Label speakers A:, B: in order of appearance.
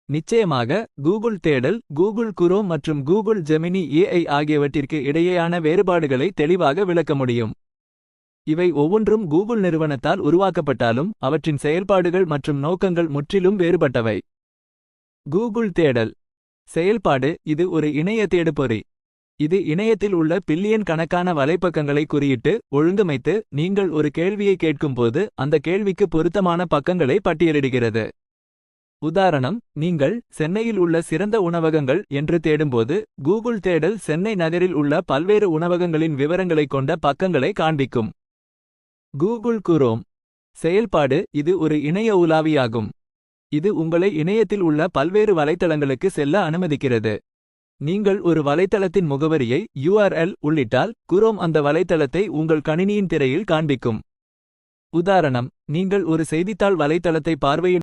A: நிச்சயமாக, கூகுள் தேடல், Google chrome மற்றும் கூகுள் ஜெமினி ஏஐ ஆகியவற்றிற்கு இடையேயான வேறுபாடுகளை தெளிவாக விளக்க முடியும். இவை ஒவ்வொன்றும் கூகுள் நிறுவனத்தால் உருவாக்கப்பட்டாலும் அவற்றின் செயல்பாடுகள் மற்றும் நோக்கங்கள் முற்றிலும் வேறுபட்டவை. கூகுள் தேடல் செயல்பாடு. இது ஒரு இணைய தேடுபொறி. இது இணையத்தில் உள்ள பில்லியன் கணக்கான வலைப்பக்கங்களை குறியிட்டு ஒழுங்கமைத்து நீங்கள் ஒரு கேள்வியை கேட்கும்போது அந்த கேள்விக்கு பொருத்தமான பக்கங்களை பட்டியலிடுகிறது. உதாரணம், நீங்கள் சென்னையில் உள்ள சிறந்த உணவகங்கள் என்று தேடும்போது கூகுள் தேடல் சென்னை நகரில் உள்ள பல்வேறு உணவகங்களின் விவரங்களைக் கொண்ட பக்கங்களை காண்பிக்கும். கூகுள் குரோம் செயல்பாடு. இது ஒரு இணைய உலாவியாகும். இது உங்களை இணையத்தில் உள்ள பல்வேறு வலைத்தளங்களுக்கு செல்ல அனுமதிக்கிறது. நீங்கள் ஒரு வலைத்தளத்தின் முகவரியை URL உள்ளிட்டால் குரோம் அந்த வலைத்தளத்தை உங்கள் கணினியின் திரையில் காண்பிக்கும். உதாரணம், நீங்கள் ஒரு செய்தித்தாள் வலைத்தளத்தை பார்வையிட